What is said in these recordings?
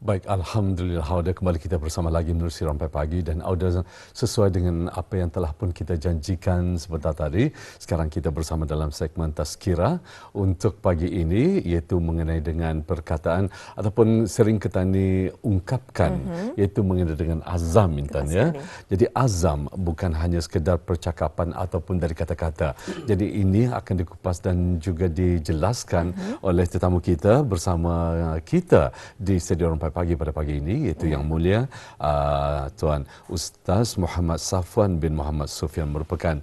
Baik, Alhamdulillah, Auda kembali kita bersama lagi menerusi Rampai Pagi dan Auda sesuai dengan apa yang telah pun kita janjikan sebentar tadi. Sekarang kita bersama dalam segmen Tazkirah untuk pagi ini, iaitu mengenai dengan perkataan ataupun sering kita ni ungkapkan, iaitu mengenai dengan azam, Intan, ya. Jadi azam bukan hanya sekedar percakapan ataupun dari kata-kata. Jadi ini akan dikupas dan juga dijelaskan oleh tetamu kita bersama kita di Studio Rampai Pagi pada pagi ini, iaitu Yang Mulia Tuan Ustaz Muhammad Safwan bin Muhammad Sufyan, merupakan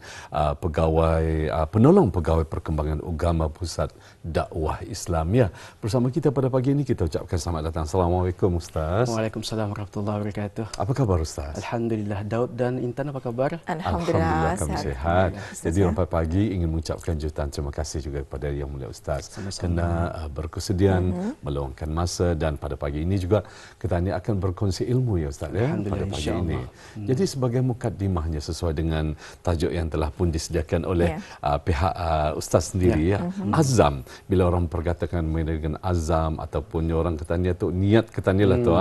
penolong pegawai perkembangan agama Pusat Dakwah Islamiyah. Bersama kita pada pagi ini, kita ucapkan selamat datang. Assalamualaikum Ustaz. Waalaikumsalam warahmatullahi wabarakatuh. Apa khabar Ustaz? Alhamdulillah. Daud dan Intan, apa kabar? Alhamdulillah kami sihat. Jadi Rampai Pagi ingin mengucapkan jutaan terima kasih juga kepada Yang Mulia Ustaz kerana berkesediaan meluangkan masa, dan pada pagi ini juga kita ni akan berkongsi ilmu, ya Ustaz, ya, pada pagi ini. Jadi sebagai mukaddimahnya sesuai dengan tajuk yang telah pun disediakan oleh pihak Ustaz sendiri, ya. Azam, bila orang perkatakan dengan azam ataupun orang katanya tu niat katanya lah tu,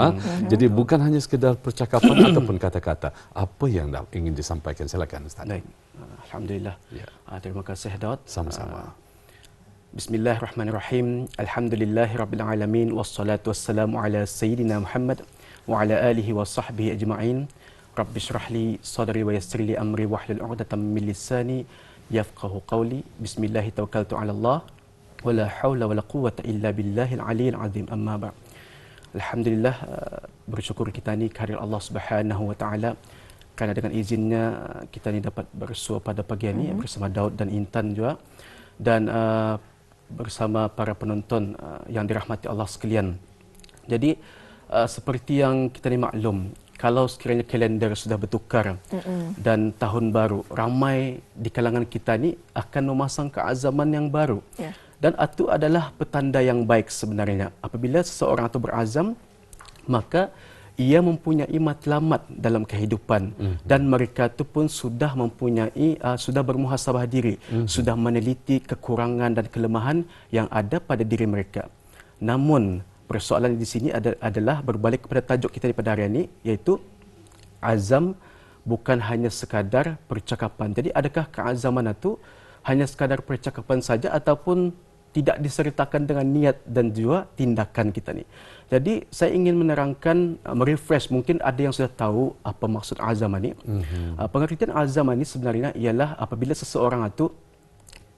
jadi bukan hanya sekedar percakapan ataupun kata-kata. Apa yang ingin disampaikan, silakan Ustaz. Baik. Alhamdulillah. Terima kasih Daud. Sama-sama. Bismillahirrahmanirrahim. Alhamdulillahirabbil alamin, wassalatu wassalamu ala sayyidina Muhammad wa ala alihi wa sahbihi ajma'in. Rabbi shrah li sadri wa yassir li amri wahlul 'uqdatam min lisani yafqahu qawli. Bismillah tawakkaltu 'ala Allah wa la haula wa la quwwata illa billahil aliyyil azim. Amma ba'd. Alhamdulillah, bersyukur kita ni kehadirat Allah Subhanahu wa taala kerana dengan izinnya kita ni dapat bersua pada pagi ini bersama Daud dan Intan juga, dan bersama para penonton yang dirahmati Allah sekalian. Jadi seperti yang kita ni maklum, kalau sekiranya kalender sudah bertukar dan tahun baru, ramai di kalangan kita ni akan memasang keazaman yang baru. Dan itu adalah petanda yang baik sebenarnya. Apabila seseorang itu berazam, maka ia mempunyai matlamat dalam kehidupan, dan mereka itu pun sudah mempunyai sudah bermuhasabah diri, sudah meneliti kekurangan dan kelemahan yang ada pada diri mereka. Namun persoalan di sini adalah berbalik kepada tajuk kita pada hari ini, iaitu azam bukan hanya sekadar percakapan. Jadi adakah keazaman itu hanya sekadar percakapan saja ataupun tidak disertakan dengan niat dan juga tindakan kita ni? Jadi saya ingin menerangkan, merefresh, mungkin ada yang sudah tahu apa maksud azam ini. Pengertian azam ini sebenarnya ialah apabila seseorang itu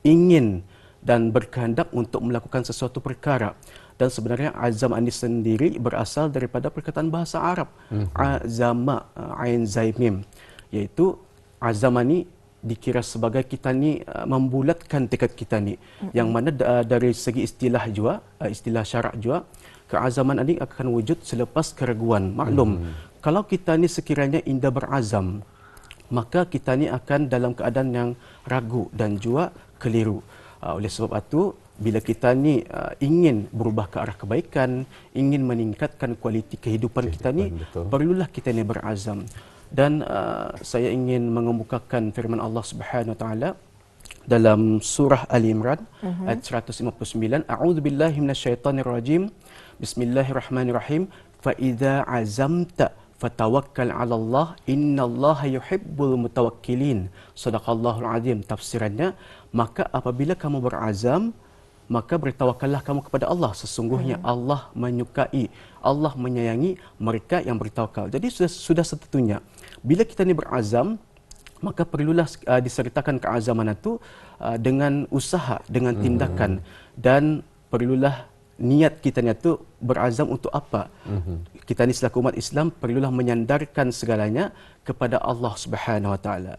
ingin dan berkehendak untuk melakukan sesuatu perkara. Dan sebenarnya azam ini sendiri berasal daripada perkataan bahasa Arab, azama, ain zaimim, iaitu azam ini dikira sebagai kita ni membulatkan tekad kita ni, yang mana dari segi istilah juga, istilah syarak juga, keazaman ini akan wujud selepas keraguan. Maklum, kalau kita ni sekiranya indah berazam, maka kita ni akan dalam keadaan yang ragu dan juga keliru. Oleh sebab itu, bila kita ni ingin berubah ke arah kebaikan, ingin meningkatkan kualiti kehidupan kita ni, perlulah kita ni berazam. Dan saya ingin mengemukakan firman Allah Subhanahu wa taala dalam surah Ali Imran ayat 159, a'udzubillahi minasyaitonir rajim. Bismillahirrahmanirrahim. Fa idza azamta fatawakkal 'ala Allah, innallaha yuhibbul mutawakkilin. Shadaqallahul azim. Tafsirannya, maka apabila kamu berazam, maka bertawakallah kamu kepada Allah. Sesungguhnya Allah menyukai, Allah menyayangi mereka yang bertawakal. Jadi sudah setentunya bila kita ni berazam, maka perlulah disertakan keazaman itu dengan usaha, dengan tindakan, dan perlulah niat kita ni itu berazam untuk apa? Kita ni selaku umat Islam perlulah menyandarkan segalanya kepada Allah Subhanahu wa taala.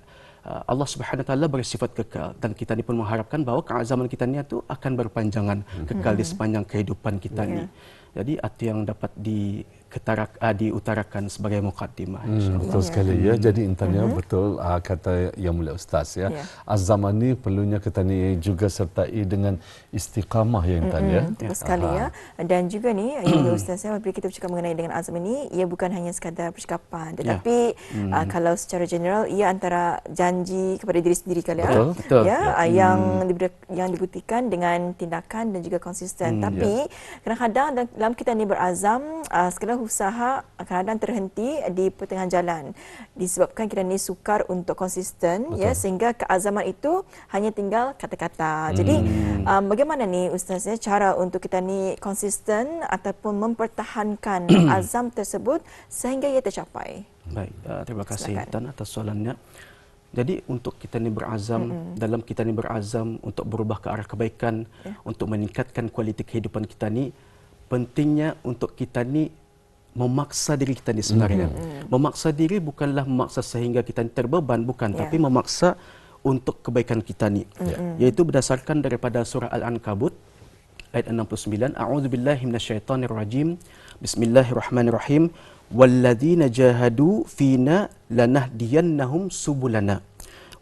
Allah Subhanahu wa taala bersifat kekal, dan kita ni pun mengharapkan bahawa keazaman kita ni itu akan berpanjangan, kekal di sepanjang kehidupan kita ni. Jadi itu yang dapat diutarakan sebagai mukaddimah. Betul sekali, ya. Jadi intinya betul kata Yang Mulia Ustaz, ya. Azam ini perlunya kita ni juga sertai dengan istiqamah, ya Intan, ya. Betul sekali, ya. Dan juga ni Yang Mulia Ustaz, apabila kita bercakap mengenai dengan azam ini, ia bukan hanya sekadar percakapan, tetapi kalau secara general ia antara janji kepada diri sendiri kali, yang dibuktikan dengan tindakan dan juga konsisten. Tapi kadang-kadang dalam kita ni berazam, sekarang usaha kadang-kadang terhenti di pertengahan jalan disebabkan kita ni sukar untuk konsisten. Ya, sehingga keazaman itu hanya tinggal kata-kata. Jadi bagaimana ni Ustaz cara untuk kita ni konsisten ataupun mempertahankan azam tersebut sehingga ia tercapai? Baik, terima kasih Tan atas soalannya. Jadi untuk kita ni berazam, dalam kita ni berazam untuk berubah ke arah kebaikan, untuk meningkatkan kualiti kehidupan kita ni, pentingnya untuk kita ni memaksa diri kita ni sebenarnya. Memaksa diri bukanlah memaksa sehingga kita ni terbeban, bukan, tapi memaksa untuk kebaikan kita ni. Yaitu berdasarkan daripada surah Al-Ankabut ayat 69, A'udzubillahi minasyaitonirrajim. Bismillahirrahmanirrahim. Walladzina jahadu fina lanahdiyannahum subulana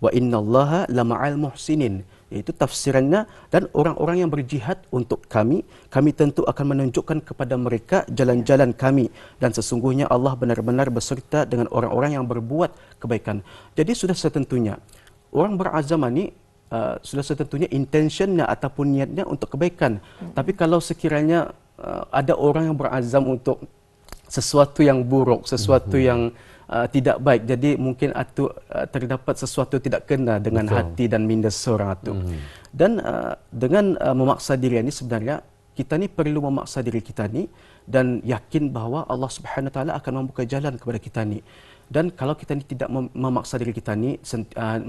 wa innallaha lama'al muhsinin. Iaitu tafsirannya, dan orang-orang yang berjihad untuk kami tentu akan menunjukkan kepada mereka jalan-jalan kami, dan sesungguhnya Allah benar-benar beserta dengan orang-orang yang berbuat kebaikan. Jadi sudah setentunya orang berazam ni sudah setentunya intentionnya ataupun niatnya untuk kebaikan. Tapi kalau sekiranya ada orang yang berazam untuk sesuatu yang buruk, sesuatu yang tidak baik, jadi mungkin itu terdapat sesuatu tidak kena dengan hati dan minda seorang itu. Dan dengan memaksa diri ini, sebenarnya kita ni perlu memaksa diri kita ni dan yakin bahawa Allah Subhanahu Wa Taala akan membuka jalan kepada kita ni. Dan kalau kita ni tidak memaksa diri kita ni,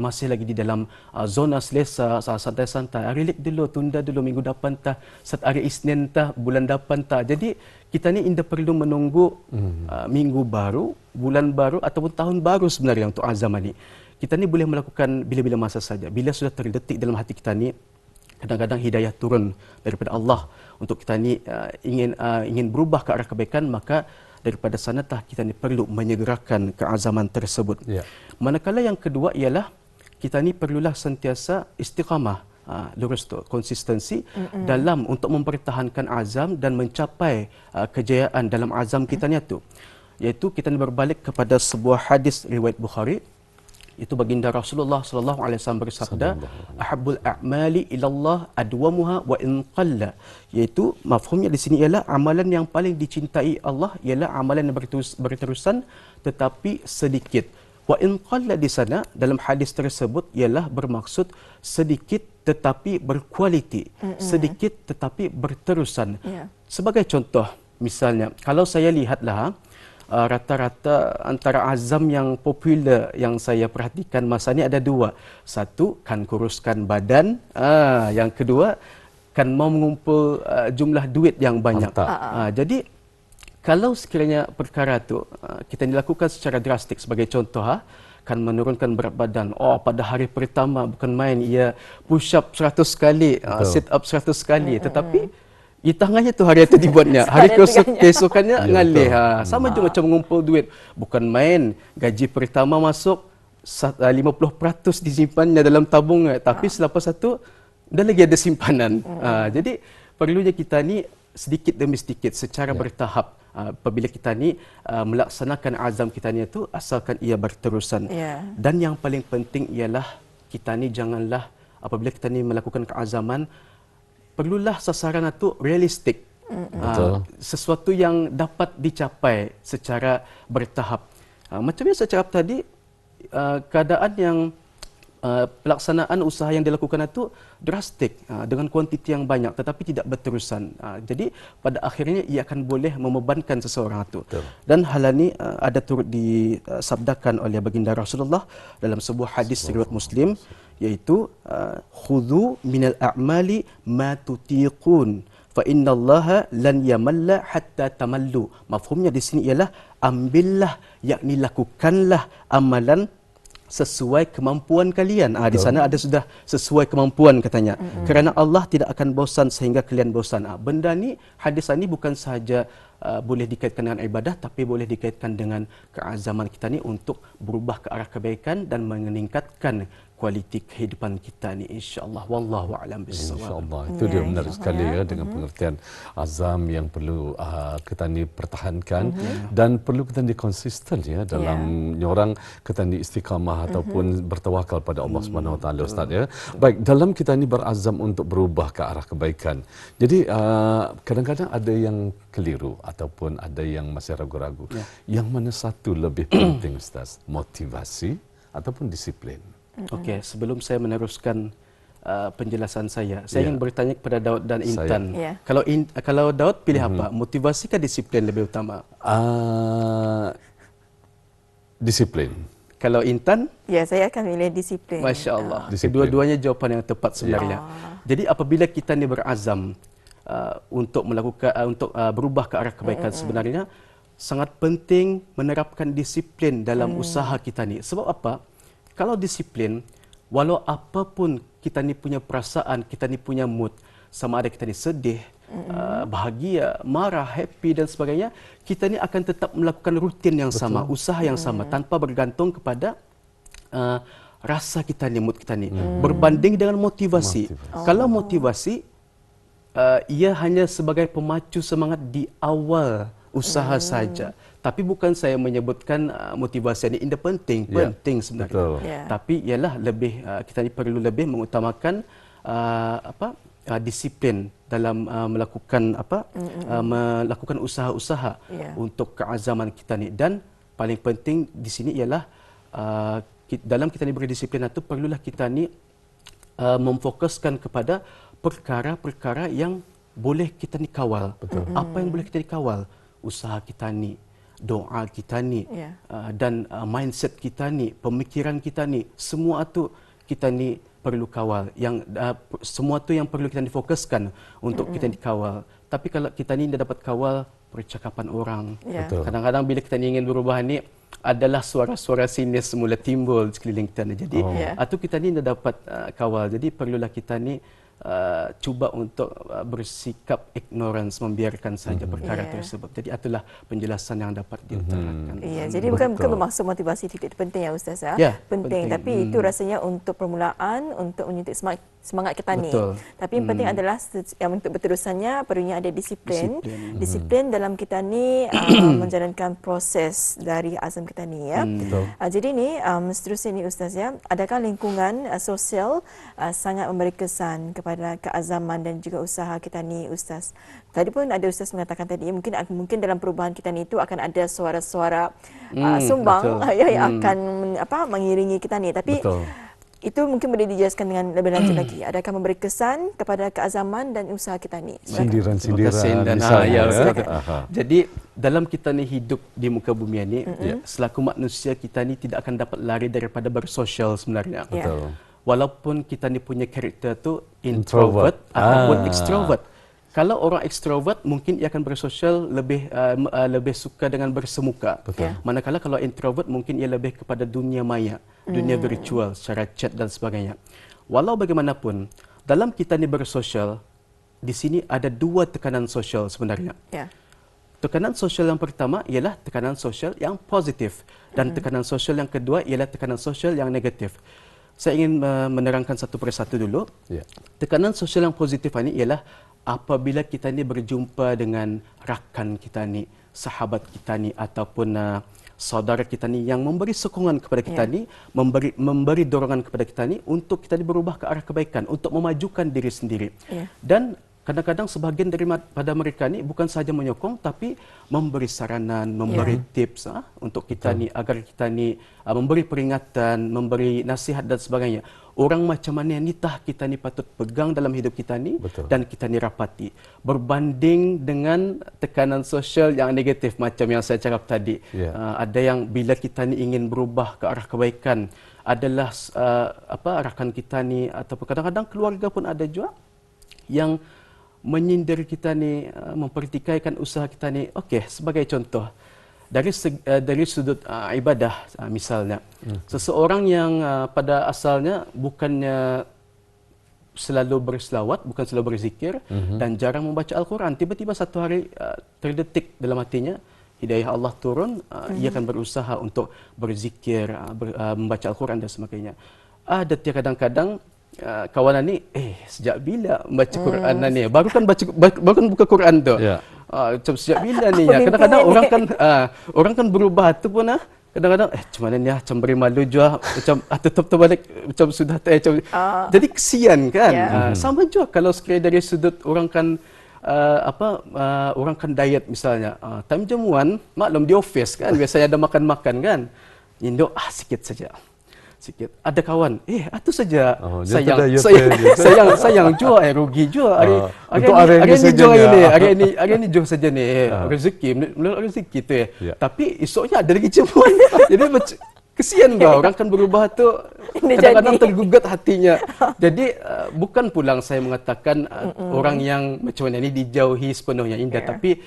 masih lagi di dalam zona selesa, santai-santai, relax dulu, tunda dulu, minggu depan tah, hari Isnin tah, bulan depan tah. Jadi kita ni tidak perlu menunggu minggu baru, bulan baru ataupun tahun baru sebenarnya untuk azam ni. Kita ni boleh melakukan bila-bila masa saja. Bila sudah terdetik dalam hati kita ni, kadang-kadang hidayah turun daripada Allah untuk kita ni ingin berubah ke arah kebaikan, maka daripada sanatah kita ni perlu menyegerakan keazaman tersebut. Manakala yang kedua ialah kita ni perlulah sentiasa istiqamah, lurus tu, konsistensi dalam untuk mempertahankan azam dan mencapai kejayaan dalam azam kita ni tu. Iaitu kita ni berbalik kepada sebuah hadis riwayat Bukhari. Itu baginda Rasulullah sallallahu alaihi wasallam bersabda, ahabbul a'mali ilallah adwamuha wa in qalla. Iaitu mafhumnya di sini ialah amalan yang paling dicintai Allah ialah amalan yang berterusan tetapi sedikit. Wa in qalla di sana dalam hadis tersebut ialah bermaksud sedikit tetapi berkualiti, sedikit tetapi berterusan. Sebagai contoh, misalnya kalau saya lihatlah rata-rata antara azam yang popular yang saya perhatikan masa ni ada dua. Satu, kan kuruskan badan. Yang kedua, kan mau mengumpul jumlah duit yang banyak. Jadi, kalau sekiranya perkara itu kita dilakukan secara drastik, sebagai contoh, kan menurunkan berat badan. Pada hari pertama bukan main, ia push up 100 kali, sit up 100 kali. Tetapi di tangannya tu hari itu dibuatnya. Hari keesokannya ngalih. Sama juga macam mengumpul duit. Bukan main. Gaji pertama masuk 50% disimpannya dalam tabung. Tapi selepas itu dah lagi ada simpanan. Jadi perlunya kita ni sedikit demi sedikit secara bertahap. Apabila kita ni melaksanakan azam kita ni itu asalkan ia berterusan. Dan yang paling penting ialah kita ni janganlah apabila kita ni melakukan keazaman, perlulah sasaran itu realistik. Sesuatu yang dapat dicapai secara bertahap. Macam yang saya cakap tadi, keadaan yang pelaksanaan usaha yang dilakukan itu drastik dengan kuantiti yang banyak tetapi tidak berterusan. Jadi pada akhirnya ia akan boleh membebankan seseorang itu. Dan hal ini ada turut disabdakan oleh baginda Rasulullah dalam sebuah hadis riwayat Muslim, iaitu khudhu minal a'mali ma tutiqun fa innallaha lan yamalla hatta tamallu. Mafhumnya di sini ialah ambillah, yakni lakukanlah amalan sesuai kemampuan kalian. Di sana ada sudah sesuai kemampuan katanya. Kerana Allah tidak akan bosan sehingga kalian bosan. Benda ni, hadis ini bukan sahaja boleh dikaitkan dengan ibadah, tapi boleh dikaitkan dengan keazaman kita ni untuk berubah ke arah kebaikan dan meningkatkan kualiti kehidupan kita ni, insya-Allah. Wallahu a'lam bissawab. InsyaAllah. Itu dia menarik sekali ya, dengan pengertian azam yang perlu kita ni pertahankan dan perlu kita ni konsisten ya dalam nyorang kita ni istiqamah ataupun bertawakal pada Allah Subhanahu Wa Taala, Ustaz ya. Baik, dalam kita ni berazam untuk berubah ke arah kebaikan. Jadi kadang-kadang ada yang keliru ataupun ada yang masih ragu-ragu. Yang mana satu lebih penting Ustaz? Motivasi ataupun disiplin? Okey, sebelum saya meneruskan penjelasan saya ingin bertanya kepada Daud dan Intan. Kalau Daud pilih apa? Motivasi ke disiplin lebih utama? Disiplin. Kalau Intan? Ya, saya akan pilih disiplin. Masya-Allah. Kedua-duanya jawapan yang tepat sebenarnya. Jadi apabila kita ni berazam untuk melakukan berubah ke arah kebaikan, sebenarnya sangat penting menerapkan disiplin dalam usaha kita ni. Sebab apa? Kalau disiplin, walau apapun kita ni punya perasaan, kita ni punya mood, sama ada kita ni sedih, bahagia, marah, happy dan sebagainya, kita ni akan tetap melakukan rutin yang sama, usaha yang sama, tanpa bergantung kepada rasa kita ni, mood kita ni. Berbanding dengan motivasi. Kalau motivasi, ia hanya sebagai pemacu semangat di awal usaha saja. Tapi bukan saya menyebutkan motivasi ini penting sebenarnya. Tapi ialah lebih kita ni perlu lebih mengutamakan disiplin dalam melakukan melakukan usaha-usaha untuk keazaman kita ni. Dan paling penting di sini ialah dalam kita ni berdisiplin itu perlulah kita ni memfokuskan kepada perkara-perkara yang boleh kita ni kawal. Apa yang boleh kita ni kawal? Usaha kita ni, doa kita ni, dan mindset kita ni, pemikiran kita ni, semua tu kita ni perlu kawal. Yang semua tu yang perlu kita difokuskan untuk kita dikawal. Tapi kalau kita ni tidak dapat kawal percakapan orang, kadang-kadang bila kita ni ingin berubah ni adalah suara-suara sinis semula timbul di sekeliling kita ni. Jadi atau kita ni tidak dapat kawal. Jadi perlulah kita ni cuba untuk bersikap ignorance, membiarkan saja perkara tersebut. Jadi itulah penjelasan yang dapat diutarakan. Jadi bukan bermaksud motivasi tidak penting ya Ustaz ya. Penting, tapi itu rasanya untuk permulaan, untuk menyuntik semangat kita ni. Tapi yang penting adalah yang untuk berterusannya perlunya ada disiplin. Disiplin dalam kita ni menjalankan proses dari azam kita ni ya. Jadi ni seterusnya ni Ustaz ya, adakah lingkungan sosial sangat memberi kesan kepada keazaman dan juga usaha kita ni Ustaz? Tadi pun ada Ustaz mengatakan tadi mungkin dalam perubahan kita ni itu akan ada suara-suara sumbang yang akan mengiringi kita ni. Tapi itu mungkin boleh dijelaskan dengan lebih lanjut lagi. Adakah memberi kesan kepada keazaman dan usaha kita ni? Sindiran-sindiran dan Jadi dalam kita ni hidup di muka bumi ini, selaku manusia kita ni tidak akan dapat lari daripada bersosial sebenarnya. Walaupun kita ni punya karakter tu introvert ataupun extrovert. Kalau orang extrovert mungkin ia akan bersosial lebih suka dengan bersemuka. Manakala kalau introvert mungkin ia lebih kepada dunia maya, dunia virtual secara chat dan sebagainya. Walau bagaimanapun, dalam kita ni bersosial, di sini ada dua tekanan sosial sebenarnya. Tekanan sosial yang pertama ialah tekanan sosial yang positif dan tekanan sosial yang kedua ialah tekanan sosial yang negatif. Saya ingin menerangkan satu persatu dulu. Tekanan sosial yang positif ini ialah apabila kita ni berjumpa dengan rakan kita ni, sahabat kita ni ataupun saudara kita ni yang memberi sokongan kepada kita ni, memberi dorongan kepada kita ni untuk kita ni berubah ke arah kebaikan, untuk memajukan diri sendiri. Dan kadang-kadang sebahagian daripada mereka ni bukan sahaja menyokong tapi memberi saranan, memberi tips untuk kita ni agar kita ni memberi peringatan, memberi nasihat dan sebagainya. Orang macam mana ni kita ni patut pegang dalam hidup kita ni dan kita ni rapati. Berbanding dengan tekanan sosial yang negatif macam yang saya cakap tadi. Ada yang bila kita ni ingin berubah ke arah kebaikan adalah rakan kita ni ataupun kadang-kadang keluarga pun ada juga yang menyindir kita ni, mempertikaikan usaha kita ni. Okey, sebagai contoh, dari sudut ibadah misalnya, seseorang yang pada asalnya bukannya selalu berselawat, bukan selalu berzikir dan jarang membaca Al-Quran, tiba-tiba satu hari terdetik dalam hatinya hidayah Allah turun, ia akan berusaha untuk berzikir, membaca Al-Quran dan sebagainya. ada tiap kadang-kadang kawanan ni sejak bila baca Quran ni? Baru kan buka Quran tu. Ya. Macam sejak bila ni ya? Kadang-kadang orang kan berubah tu pun kadang-kadang macam mana ni macam beri malu juga macam tetap terbalik macam sudah macam jadi kesian kan. Sama juga kalau sekiranya dari sudut orang kan orang kan diet misalnya. Time jamuan maklum di office kan biasanya ada makan-makan kan. Indo sikit saja. Sikit. Ada kawan, itu saja. Sayang jual, rugi jual. Hari ini jual saja ni. Rezeki tu. Tapi esoknya ada lagi jamuan. Jadi kesian bah orang kan berubah tu kadang-kadang tergugat hatinya. Jadi bukan pulang saya mengatakan orang yang macam mana ni dijauhi sepenuhnya indah, tapi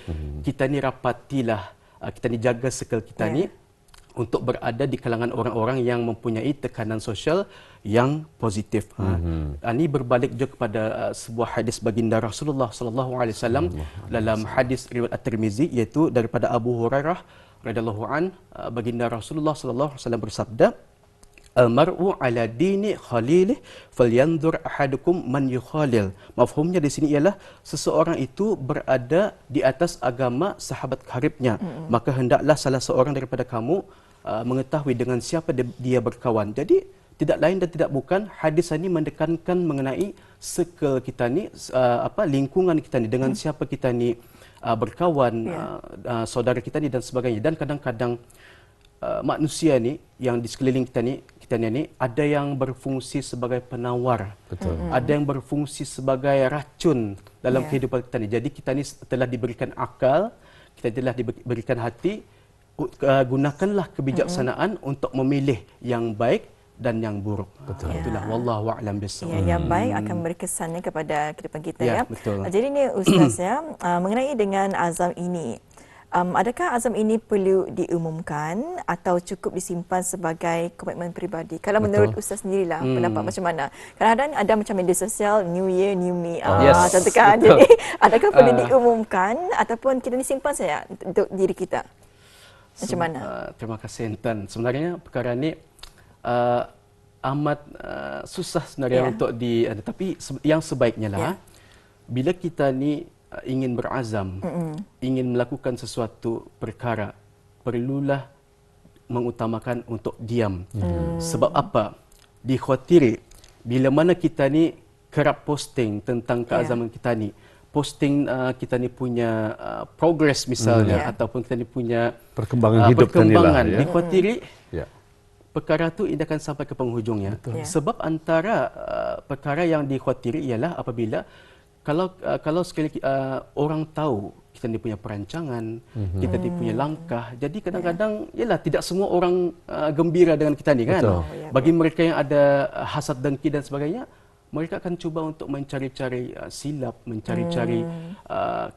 kita ni rapatilah, kita ni jaga circle kita ni untuk berada di kalangan orang-orang yang mempunyai tekanan sosial yang positif. Ini berbalik juga kepada sebuah hadis baginda Rasulullah sallallahu alaihi wasallam dalam hadis riwayat At-Tirmizi, iaitu daripada Abu Hurairah radhiyallahu an, baginda Rasulullah sallallahu alaihi wasallam bersabda, "Al-mar'u ala dini khalilih falyanzur ahadukum man yukhalil." Mafhumnya di sini ialah seseorang itu berada di atas agama sahabat karibnya, maka hendaklah salah seorang daripada kamu mengetahui dengan siapa dia berkawan. Jadi tidak lain dan tidak bukan hadis ini mendekankan mengenai circle kita ni, lingkungan kita ni, dengan siapa kita ni berkawan, saudara kita ni dan sebagainya. Dan kadang-kadang manusia ni yang di sekeliling kita ni ada yang berfungsi sebagai penawar. Betul. Ada yang berfungsi sebagai racun dalam kehidupan kita ni. Jadi kita ni telah diberikan akal, kita telah diberikan hati, gunakanlah kebijaksanaan untuk memilih yang baik dan yang buruk. Betul. Itulah wallahu a'lam bissawab. Yang baik akan berkesannya kepada kehidupan kita ya. Betul. Jadi ni Ustaz ya, mengenai dengan azam ini, adakah azam ini perlu diumumkan atau cukup disimpan sebagai komitmen peribadi? Kalau menurut Ustaz sendirilah, pendapat macam mana? Kadang-kadang ada macam media sosial, New Year, New Me. Contoh kan. Jadi adakah perlu diumumkan ataupun kita disimpan saja untuk diri kita? Macam mana? Terima kasih Intan. Sebenarnya perkara ini amat susah sebenarnya untuk tapi yang sebaiknya lah bila kita ni ingin berazam, ingin melakukan sesuatu perkara, perlulah mengutamakan untuk diam. Sebab apa? Dikhawatiri bila mana kita ni kerap posting tentang keazaman kita ni, posting kita ni punya progress misalnya, ataupun kita ni punya perkembangan hidup dikhawatiri perkara tu ia akan sampai ke penghujungnya. Sebab antara perkara yang dikhawatiri ialah apabila kalau sekali orang tahu kita ni punya perancangan, kita ni punya langkah, jadi kadang-kadang ialah tidak semua orang gembira dengan kita ni kan. Bagi mereka yang ada hasad dengki dan sebagainya, mereka akan cuba untuk mencari-cari silap, mencari-cari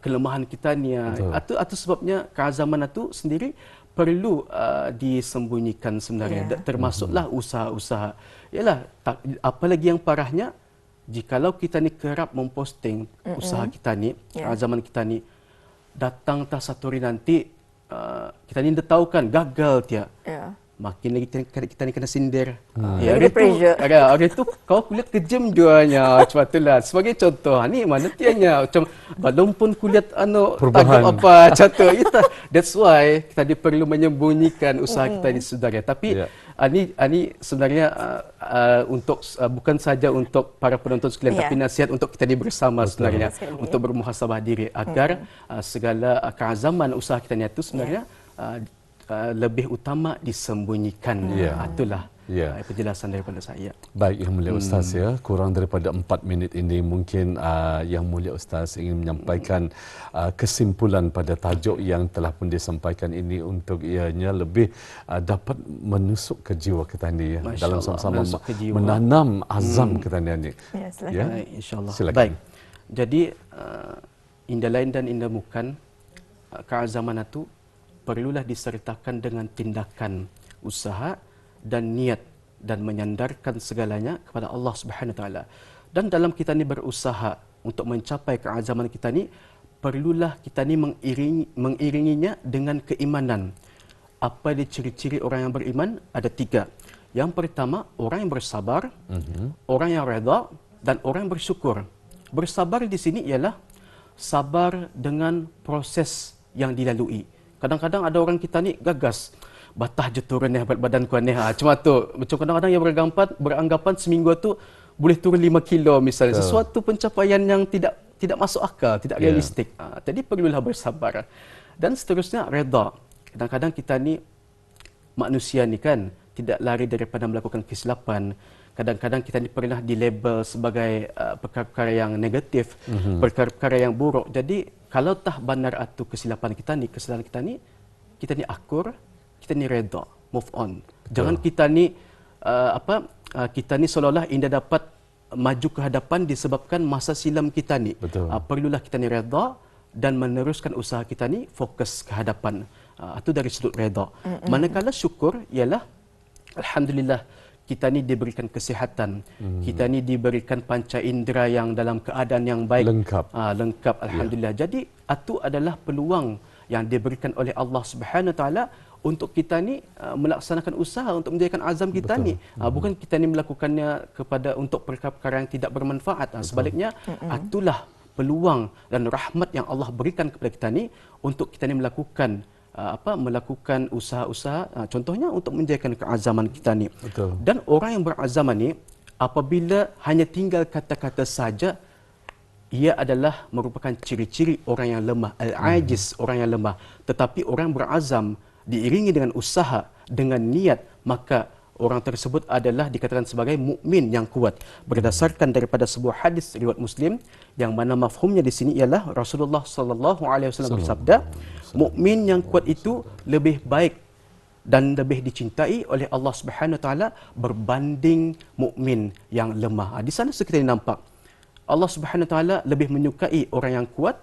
kelemahan kita ni. Atau sebabnya keazaman itu sendiri perlu disembunyikan sebenarnya. Termasuklah usaha-usaha. Yalah, apalagi yang parahnya, jikalau kita ni kerap memposting usaha kita ni, keazaman kita ni, datang tak satu hari nanti kita ni dah tahu kan gagal dia. Makin lagi kita ni kena sindir. Hari itu kau kulihat kejam jualnya. Macam itulah. Sebagai contoh, ni mana tianya macam belum pun kulihat tangkap apa macam tu. That's why kita perlu menyembunyikan usaha kita ni saudara. Tapi ini sebenarnya untuk bukan saja untuk para penonton sekalian, tapi nasihat untuk kita ni bersama sebenarnya, untuk bermuhasabah diri agar segala keazaman usaha kita ni itu sebenarnya lebih utama disembunyikan. Itulah penjelasan daripada saya. Baik, Yang Mulia Ustaz ya, kurang daripada 4 minit ini mungkin Yang Mulia Ustaz ingin menyampaikan kesimpulan pada tajuk yang telah pun disampaikan ini untuk ianya lebih dapat menusuk ke jiwa kita ni ya, dalam sama-sama menanam azam kita ni. Ya, insya-Allah. Silakan. Baik. Jadi indah lain dan indah bukan keazaman itu perlulah disertakan dengan tindakan, usaha dan niat, dan menyandarkan segalanya kepada Allah Subhanahu Wa Taala. Dan dalam kita ni berusaha untuk mencapai keazaman kita ni, perlulah kita ni mengiringinya dengan keimanan. Apa dia ciri-ciri orang yang beriman? Ada 3. Yang pertama, orang yang bersabar, orang yang redha dan orang yang bersyukur. Bersabar di sini ialah sabar dengan proses yang dilalui. Kadang-kadang ada orang kita ni gagas, batah je turun ni berat badan ku ni. Cuma tu. Macam kadang-kadang yang beranggapan seminggu tu boleh turun 5 kilo misalnya. Sesuatu pencapaian yang tidak masuk akal, tidak realistik. Jadi perlulah bersabar. Dan seterusnya redha. Kadang-kadang kita ni manusia ni kan tidak lari daripada melakukan kesilapan. Kadang-kadang kita ni pernah dilabel sebagai perkara-perkara yang negatif, perkara-perkara yang buruk. Jadi kalau tah benar atu kesilapan kita ni, kesalahan kita ni akur, kita ni redha, move on. Betul. Jangan kita ni kita ni seolah-olah indah dapat maju ke hadapan disebabkan masa silam kita ni. Perlulah kita ni redha dan meneruskan usaha kita ni fokus ke hadapan. Itu dari sudut redha. Manakala syukur ialah alhamdulillah kita ni diberikan kesihatan, kita ni diberikan panca indera yang dalam keadaan yang baik, lengkap alhamdulillah. Jadi itu adalah peluang yang diberikan oleh Allah Subhanahu Wa Taala untuk kita ni melaksanakan usaha untuk menjadikan azam kita ni. Bukan kita ni melakukannya untuk perkara-perkara yang tidak bermanfaat. Sebaliknya itulah peluang dan rahmat yang Allah berikan kepada kita ni untuk kita ni melakukan usaha-usaha, contohnya untuk menjadikan keazaman kita ni. Dan orang yang berazaman ni apabila hanya tinggal kata-kata saja, ia adalah merupakan ciri-ciri orang yang lemah, al-ajiz, orang yang lemah. Tetapi orang berazam diiringi dengan usaha, dengan niat, maka orang tersebut adalah dikatakan sebagai mukmin yang kuat. Berdasarkan daripada sebuah hadis riwayat Muslim yang mana mafhumnya di sini ialah Rasulullah sallallahu alaihi wasallam bersabda, mukmin yang kuat itu lebih baik dan lebih dicintai oleh Allah Subhanahu Wa Taala berbanding mukmin yang lemah. Di sana kita nampak Allah Subhanahu Wa Taala lebih menyukai orang yang kuat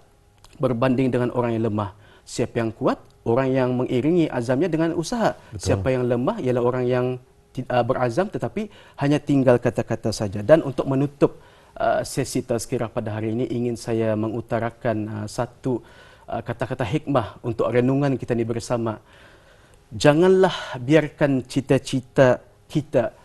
berbanding dengan orang yang lemah. Siapa yang kuat? Orang yang mengiringi azamnya dengan usaha. Siapa yang lemah ialah orang yang berazam tetapi hanya tinggal kata-kata saja. Dan untuk menutup sesi tazkirah pada hari ini, ingin saya mengutarakan satu kata-kata hikmah untuk renungan kita ni bersama. Janganlah biarkan cita-cita kita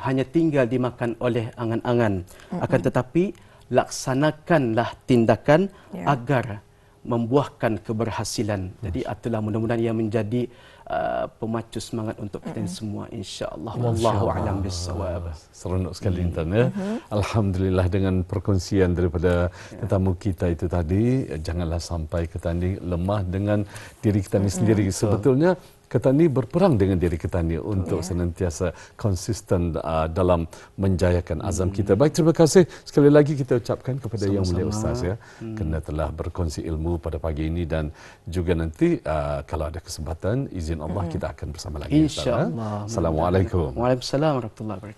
hanya tinggal dimakan oleh angan-angan. Akan tetapi laksanakanlah tindakan agar membuahkan keberhasilan. Jadi itulah mudah-mudahan ia menjadi pemacu semangat untuk kita semua, insya-Allah. Wallahu a'lam bissawab. Seronok sekali Intan ya. Alhamdulillah dengan perkongsian daripada tetamu kita itu tadi, janganlah sampai kita ni lemah dengan diri kita ni sendiri. Sebetulnya kita ni berperang dengan diri kita ni untuk senantiasa konsisten dalam menjayakan azam kita. Baik, terima kasih sekali lagi kita ucapkan kepada Yang Mulia Ustaz ya, kerana telah berkongsi ilmu pada pagi ini, dan juga nanti kalau ada kesempatan izin Allah kita akan bersama lagi. Insya-Allah. Assalamualaikum. Waalaikumsalam warahmatullahi wabarakatuh.